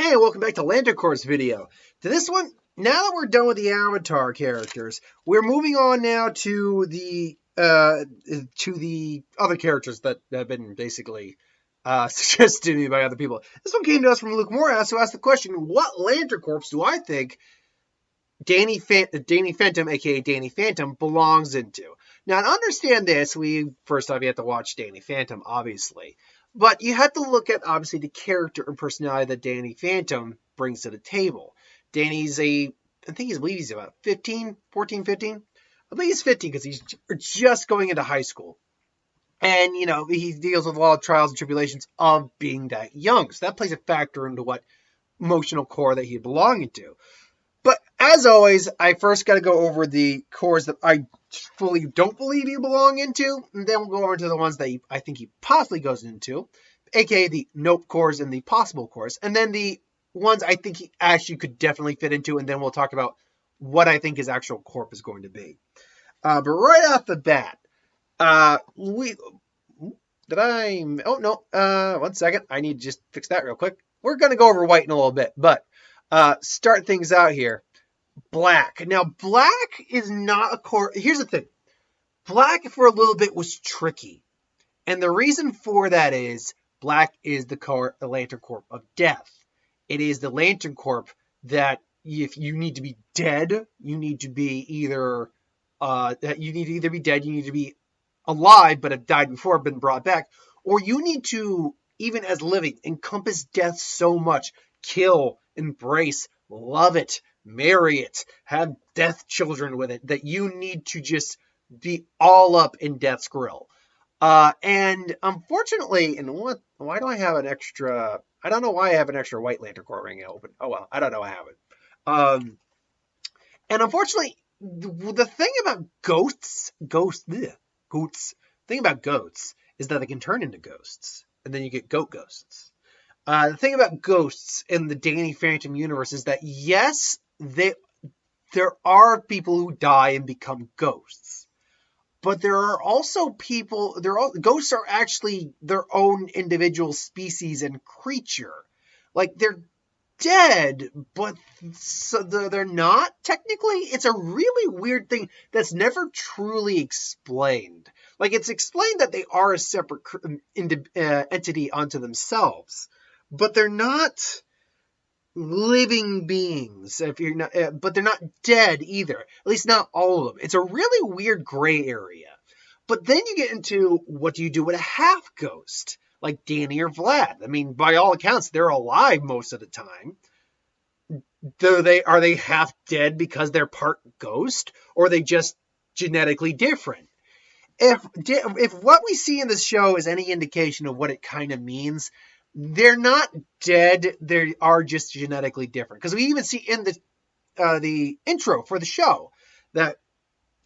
Hey, welcome back to Lantern Corp's video. To this one, now that we're done with the Avatar characters, we're moving on now to the other characters that have been basically suggested to me by other people. This one came to us from Luke Morehouse, who asked the question, what Lantern Corps do I think Danny Phantom, aka Danny Phantom, belongs into? Now, to understand this, first off, you have to watch Danny Phantom, obviously. But you have to look at, obviously, the character and personality that Danny Phantom brings to the table. Danny's I believe he's about 15. I believe he's 15 because he's just going into high school. And, he deals with a lot of trials and tribulations of being that young. So that plays a factor into what emotional core that he's belonging to. But as always, I first got to go over the cores that I fully don't believe you belong into, and then we'll go over to the ones that I think he possibly goes into, aka the nope cores and the possible cores, and then the ones I think he actually could definitely fit into, and then we'll talk about what I think his actual corp is going to be. But right off the bat, one second, I need to just fix that real quick. We're going to go over white in a little bit, but start things out here. Black. Now, black is not a core. Here's the thing. Black, for a little bit, was tricky. And the reason for that is black is the Lantern Corp of death. It is the Lantern Corp that if you need to be dead, you need to be either be dead, you need to be alive, but have died before, been brought back, or you need to, even as living, encompass death so much, kill, embrace, love it, marry it, have death children with it, that you need to just be all up in death's grill. And unfortunately, why do I have an extra, I don't know why I have an extra white Lantern Corps ring open. Oh well, I don't know, I have it. And unfortunately, the thing about goats is that they can turn into ghosts, and then you get ghosts. The thing about ghosts in the Danny Phantom universe is that, yes, there are people who die and become ghosts. But there are also ghosts are actually their own individual species and creature. Like, they're dead, but they're not, technically. It's a really weird thing that's never truly explained. Like, it's explained that they are a separate entity unto themselves. But they're not living beings, but they're not dead either. At least not all of them. It's a really weird gray area. But then you get into, what do you do with a half ghost, like Danny or Vlad? I mean, by all accounts, they're alive most of the time. Are they half dead because they're part ghost, or are they just genetically different? If what we see in this show is any indication of what it kind of means, they're not dead. They are just genetically different. Because we even see in the intro for the show that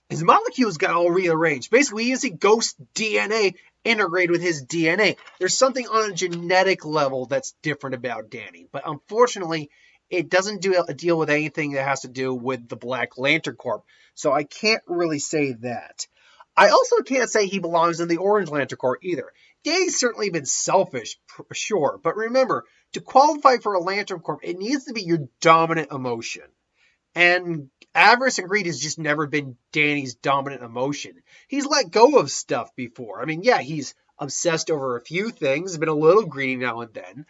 his molecules got all rearranged. Basically, you see ghost DNA integrated with his DNA. There's something on a genetic level that's different about Danny. But unfortunately, it doesn't deal with anything that has to do with the Black Lantern Corp. So I can't really say that. I also can't say he belongs in the Orange Lantern Corps either. Danny's certainly been selfish, sure, but remember, to qualify for a Lantern Corps, it needs to be your dominant emotion. And avarice and greed has just never been Danny's dominant emotion. He's let go of stuff before. I mean, yeah, he's obsessed over a few things, been a little greedy now and then,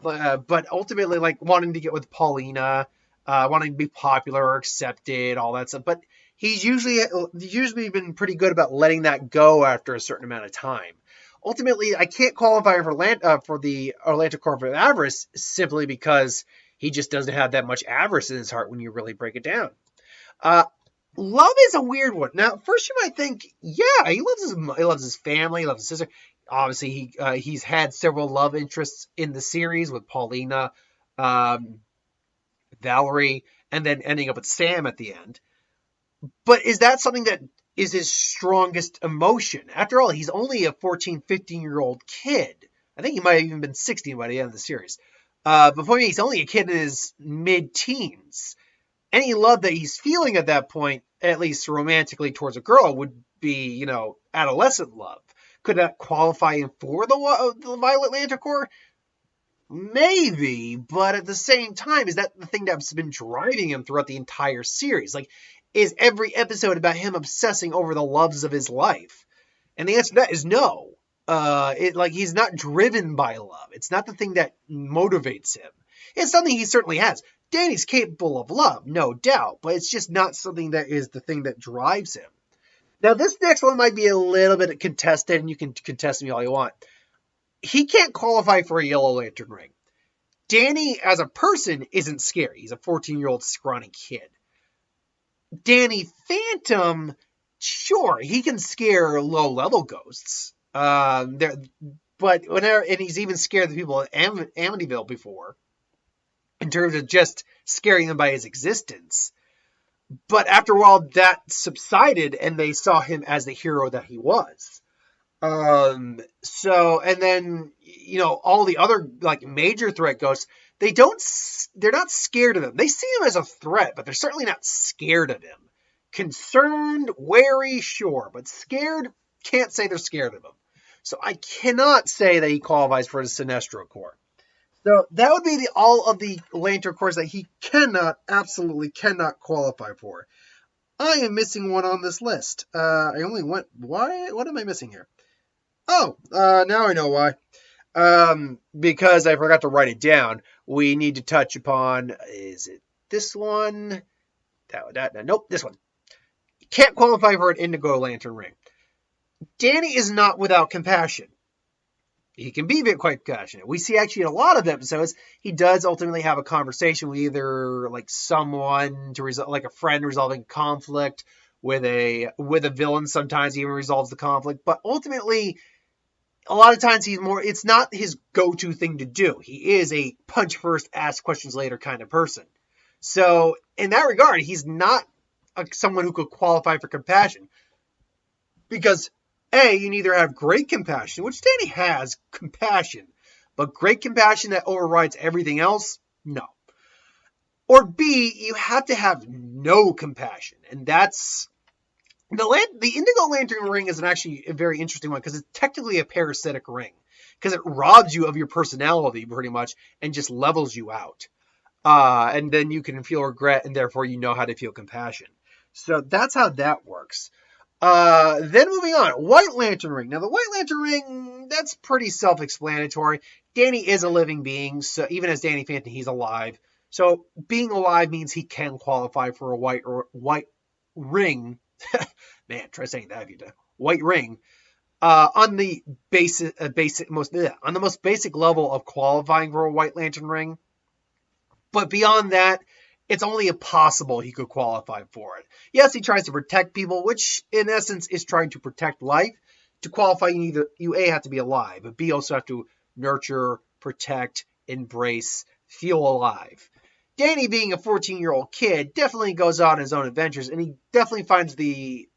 but ultimately, like, wanting to get with Paulina, wanting to be popular or accepted, all that stuff. But he's usually been pretty good about letting that go after a certain amount of time. Ultimately, I can't qualify for the Lantern Corps of avarice simply because he just doesn't have that much avarice in his heart when you really break it down. Love is a weird one. Now, first you might think, yeah, he loves his family, he loves his sister. Obviously, he's had several love interests in the series with Paulina, Valerie, and then ending up with Sam at the end. But is that something that is his strongest emotion? After all, he's only a 14, 15-year-old kid. I think he might have even been 16 by the end of the series. Before me, he's only a kid in his mid-teens. Any love that he's feeling at that point, at least romantically towards a girl, would be, adolescent love. Could that qualify him for the Violet Lantern Corps? Maybe, but at the same time, is that the thing that's been driving him throughout the entire series? Like, is every episode about him obsessing over the loves of his life? And the answer to that is no. He's not driven by love. It's not the thing that motivates him. It's something he certainly has. Danny's capable of love, no doubt, but it's just not something that is the thing that drives him. Now, this next one might be a little bit contested, and you can contest me all you want. He can't qualify for a Yellow Lantern ring. Danny, as a person, isn't scary. He's a 14-year-old scrawny kid. Danny Phantom, sure, he can scare low-level ghosts. But whenever, and he's even scared the people at Amityville before, in terms of just scaring them by his existence. But after a while, that subsided, and they saw him as the hero that he was. And then, all the other, major threat ghosts, they're not scared of him. They see him as a threat, but they're certainly not scared of him. Concerned, wary, sure, but scared, can't say they're scared of him. So I cannot say that he qualifies for the Sinestro Corps. So that would be all of the Lantern Corps that he absolutely cannot qualify for. I am missing one on this list. What am I missing here? Oh, now I know why. Because I forgot to write it down. We need to touch upon, is it this one? Nope, this one. Can't qualify for an Indigo Lantern ring. Danny is not without compassion. He can be quite compassionate. We see actually in a lot of episodes, he does ultimately have a conversation with either someone to resolve, like a friend resolving conflict with a villain. Sometimes he even resolves the conflict, but ultimately, a lot of times it's not his go-to thing to do. He is a punch first, ask questions later kind of person. So in that regard, he's not someone who could qualify for compassion, because you can either have great compassion, which Danny has compassion, but great compassion that overrides everything else, no. Or B, you have to have no compassion, and that's the Indigo Lantern ring is actually a very interesting one because it's technically a parasitic ring, because it robs you of your personality pretty much and just levels you out, and then you can feel regret, and therefore you know how to feel compassion. So that's how that works. Then moving on, White Lantern ring. Now the White Lantern ring, that's pretty self-explanatory. Danny is a living being, so even as Danny Phantom, he's alive. So being alive means he can qualify for a white ring. Man, try saying that if you do. White ring. On the on the most basic level of qualifying for a White Lantern ring. But beyond that, it's only impossible he could qualify for it. Yes, he tries to protect people, which in essence is trying to protect life. To qualify, you A, have to be alive, but B, also have to nurture, protect, embrace, feel alive. Danny, being a 14-year-old kid, definitely goes on his own adventures, and he definitely finds the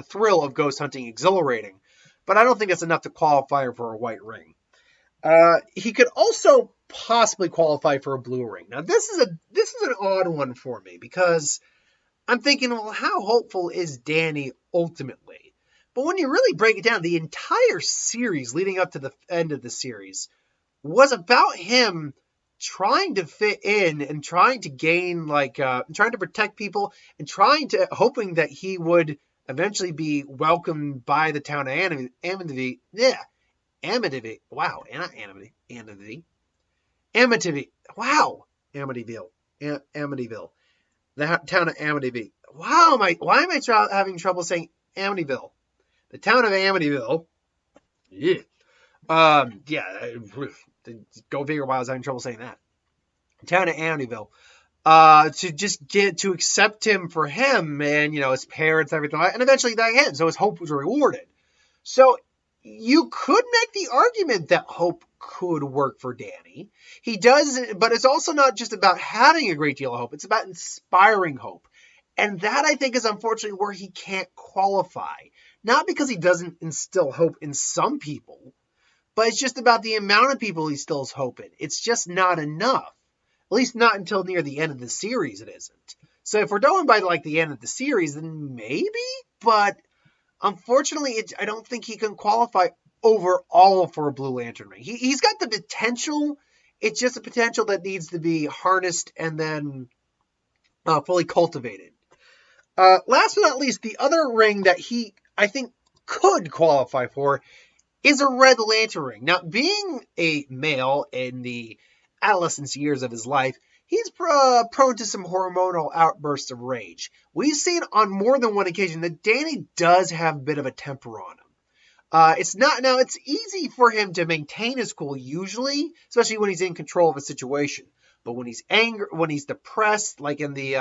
thrill of ghost hunting exhilarating. But I don't think it's enough to qualify for a white ring. He could also possibly qualify for a blue ring. Now, this is an odd one for me, because I'm thinking, well, how hopeful is Danny ultimately? But when you really break it down, the entire series leading up to the end of the series was about him trying to fit in and trying to gain, trying to protect people and hoping that he would eventually be welcomed by the town of Amityville. Yeah. Amityville. Wow. Not Amityville. Amityville. Wow. Amityville. Amityville. The town of Amityville. Wow. Why am I having trouble saying Amityville? The town of Amityville. Yeah. Go figure why I was having trouble saying that. The town of Amityville. To just get to accept him for him and, his parents, everything like that. And eventually that happened. So his hope was rewarded. So you could make the argument that hope could work for Danny. He does, but it's also not just about having a great deal of hope. It's about inspiring hope. And that, I think, is unfortunately where he can't qualify. Not because he doesn't instill hope in some people, but it's just about the amount of people he instills hope in. It's just not enough. At least not until near the end of the series it isn't. So if we're going by the end of the series, then maybe, but unfortunately, I don't think he can qualify overall for a Blue Lantern ring. He's got the potential. It's just a potential that needs to be harnessed and then fully cultivated. Last but not least, the other ring that he, I think, could qualify for is a Red Lantern ring. Now, being a male in the adolescence years of his life, he's prone to some hormonal outbursts of rage. We've seen on more than one occasion that Danny does have a bit of a temper on him. It's easy for him to maintain his cool usually, especially when he's in control of a situation. But when he's angry, when he's depressed, like in the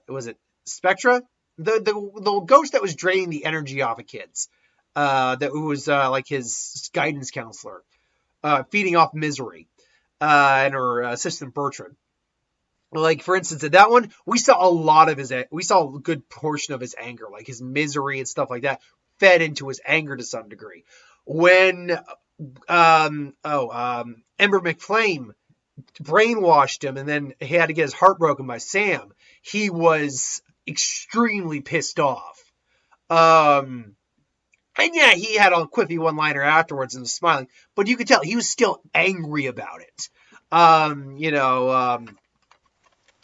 was it Spectra? The ghost that was draining the energy off of kids. That was like his guidance counselor, feeding off misery, and her assistant Bertrand. Like, for instance, in that one, we saw a good portion of his anger, like his misery and stuff like that, fed into his anger to some degree. When Ember McFlame brainwashed him and then he had to get his heart broken by Sam, he was extremely pissed off. And yeah, he had a quippy one-liner afterwards and was smiling, but you could tell he was still angry about it.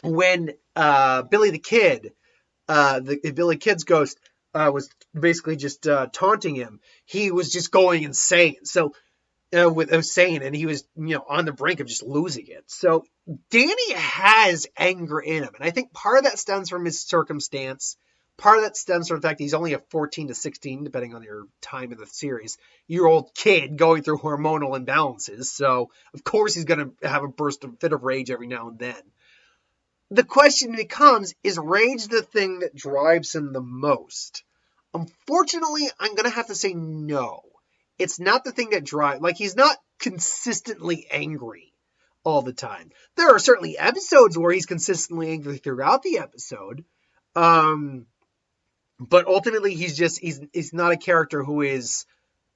When Billy the Kid, Billy Kid's ghost, was basically just taunting him, he was just going insane. So, and he was, on the brink of just losing it. So, Danny has anger in him, and I think part of that stems from his circumstance. Part of that stems from the fact that he's only a 14 to 16, depending on your time in the series, year-old kid going through hormonal imbalances. So, of course, he's going to have a fit of rage every now and then. The question becomes, is rage the thing that drives him the most? Unfortunately, I'm going to have to say no. It's not the thing that drives... Like, he's not consistently angry all the time. There are certainly episodes where he's consistently angry throughout the episode. But ultimately, he's not a character who is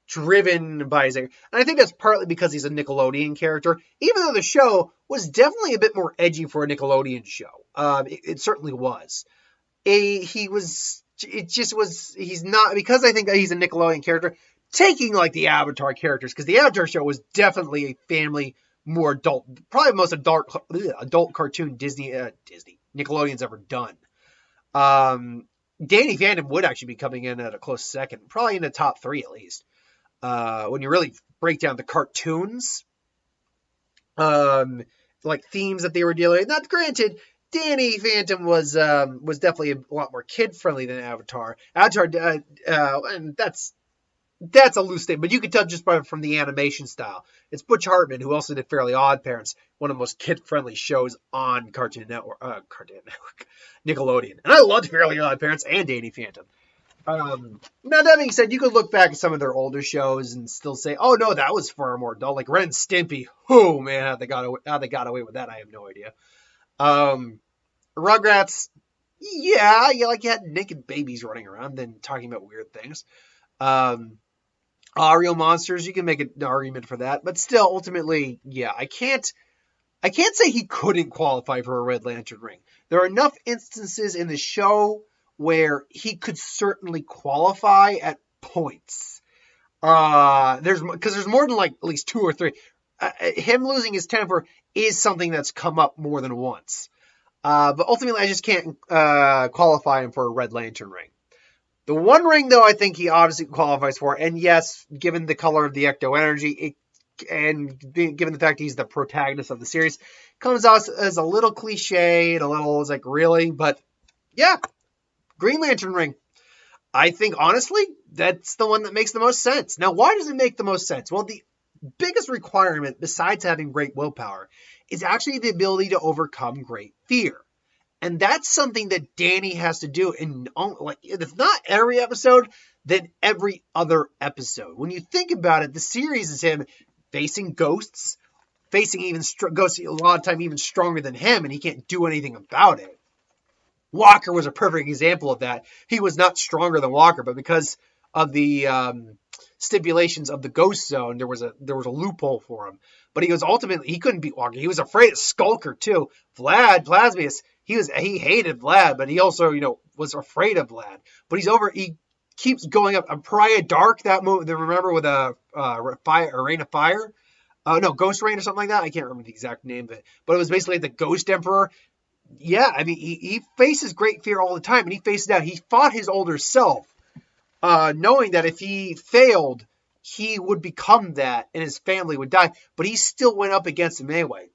driven by his anger. And I think that's partly because he's a Nickelodeon character, even though the show was definitely a bit more edgy for a Nickelodeon show. It certainly was. He's not, because I think that he's a Nickelodeon character, taking like the Avatar characters, because the Avatar show was definitely a family, more adult, probably the most adult cartoon Disney Nickelodeon's ever done. Danny Phantom would actually be coming in at a close second, probably in the top 3 at least. When you really break down the cartoons, like themes that they were dealing with. Not granted, Danny Phantom was definitely a lot more kid friendly than Avatar. And that's a loose statement, but you can tell just from the animation style. It's Butch Hartman, who also did Fairly Odd Parents, one of the most kid-friendly shows on Cartoon Network, Nickelodeon. And I loved Fairly Odd Parents and Danny Phantom. Now, that being said, you could look back at some of their older shows and still say, oh, no, that was far more adult. Like Ren and Stimpy. Oh, man, how they got away with that, I have no idea. Rugrats, yeah, you had naked babies running around and talking about weird things. Real Monsters, you can make an argument for that, but still, ultimately, yeah, I can't say he couldn't qualify for a Red Lantern ring. There are enough instances in the show where he could certainly qualify at points. There's more than like at least 2 or 3. Him losing his temper is something that's come up more than once. But ultimately, I just can't qualify him for a Red Lantern ring. The one ring, though, I think he obviously qualifies for, and yes, given the color of the Ecto Energy, given the fact he's the protagonist of the series, comes out as a little cliche and a little, it's like, really? But, yeah, Green Lantern ring. I think, honestly, that's the one that makes the most sense. Now, why does it make the most sense? Well, the biggest requirement, besides having great willpower, is actually the ability to overcome great fear. And that's something that Danny has to do in, like, if not every episode, then every other episode. When you think about it, the series is him facing ghosts, facing ghosts a lot of time even stronger than him, and he can't do anything about it. Walker was a perfect example of that. He was not stronger than Walker, but because of the stipulations of the Ghost Zone, there was a loophole for him. But he couldn't beat Walker. He was afraid of Skulker too. Plasmius, he hated Vlad, but he also, was afraid of Vlad. But he keeps going up. Pariah Dark, that movie, remember with a Rain of Fire? No, Ghost Rain or something like that. I can't remember the exact name of it, but it was basically the Ghost Emperor. Yeah, I mean, he faces great fear all the time, and he faces that. He fought his older self, knowing that if he failed, he would become that, and his family would die. But he still went up against him anyway.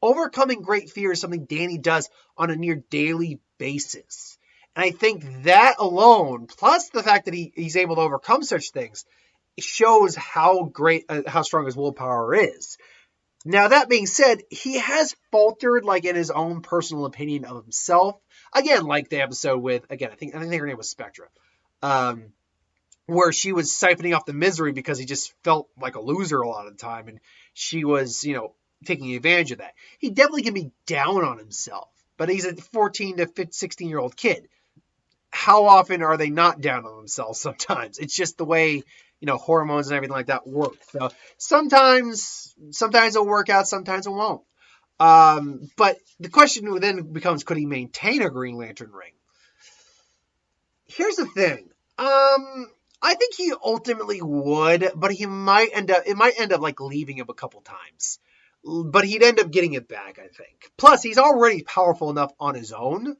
Overcoming great fear is something Danny does on a near daily basis. And I think that alone, plus the fact that he's able to overcome such things, shows how strong his willpower is. Now, that being said, he has faltered, like, in his own personal opinion of himself. Again, like the episode with, I think her name was Spectra, where she was siphoning off the misery because he just felt like a loser a lot of the time, and she was, taking advantage of that. He definitely can be down on himself, but he's a 14 to 16-year-old kid. How often are they not down on themselves sometimes? It's just the way, hormones and everything like that work. So sometimes it'll work out, sometimes it won't. But the question then becomes, could he maintain a Green Lantern ring? Here's the thing. I think he ultimately would, but it might end up like leaving him a couple times. But he'd end up getting it back, I think. Plus, he's already powerful enough on his own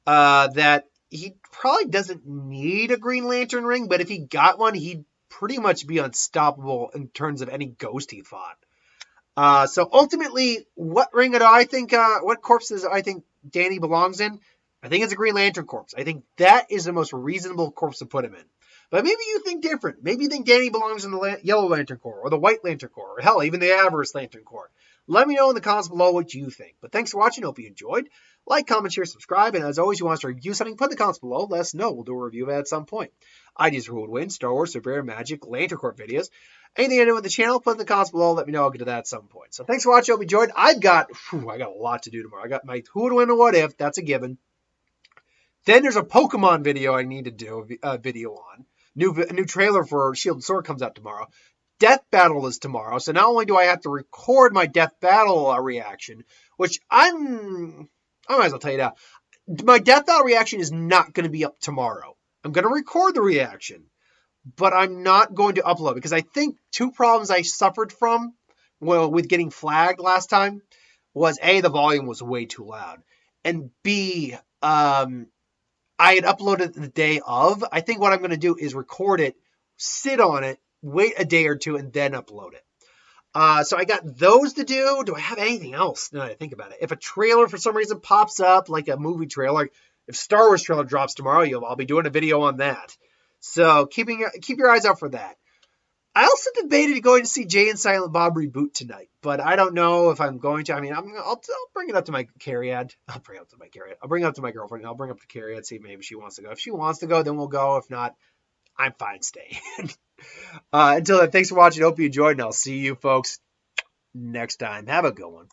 that he probably doesn't need a Green Lantern ring, but if he got one, he'd pretty much be unstoppable in terms of any ghost he fought. So ultimately, what corpse does I think Danny belongs in? I think it's a Green Lantern corpse. I think that is the most reasonable corpse to put him in. But maybe you think different. Maybe you think Danny belongs in the Yellow Lantern Corps, or the White Lantern Corps, or hell, even the Avarice Lantern Corps. Let me know in the comments below what you think. But thanks for watching. Hope you enjoyed. Like, comment, share, subscribe. And as always, you want us to review something, put in the comments below. Let us know. We'll do a review of it at some point. Ideas for who would win, Star Wars, Superhero, Magic, Lantern Corps videos. Anything I do with the channel, put in the comments below. Let me know. I'll get to that at some point. So thanks for watching. Hope you enjoyed. I got a lot to do tomorrow. I got my who would win and what if. That's a given. Then there's a Pokemon video I need to do a video on. New trailer for Shield and Sword comes out tomorrow. Death Battle is tomorrow. So not only do I have to record my Death Battle reaction, which I might as well tell you now, my Death Battle reaction is not going to be up tomorrow. I'm going to record the reaction, but I'm not going to upload because I think two problems I suffered from with getting flagged last time was A, the volume was way too loud, and B, I had uploaded the day of. I think what I'm going to do is record it, sit on it, wait a day or two, and then upload it. So I got those to do. Do I have anything else now that I think about it? If a trailer for some reason pops up, like a movie trailer, if Star Wars trailer drops tomorrow, I'll be doing a video on that. So keep your eyes out for that. I also debated going to see Jay and Silent Bob Reboot tonight, but I don't know if I'm going to. I mean, I'll bring it up to my Carriad. I'll bring it up to my girlfriend. I'll bring it up to Carriad, see if maybe she wants to go. If she wants to go, then we'll go. If not, I'm fine staying. Until then, thanks for watching. Hope you enjoyed, and I'll see you folks next time. Have a good one.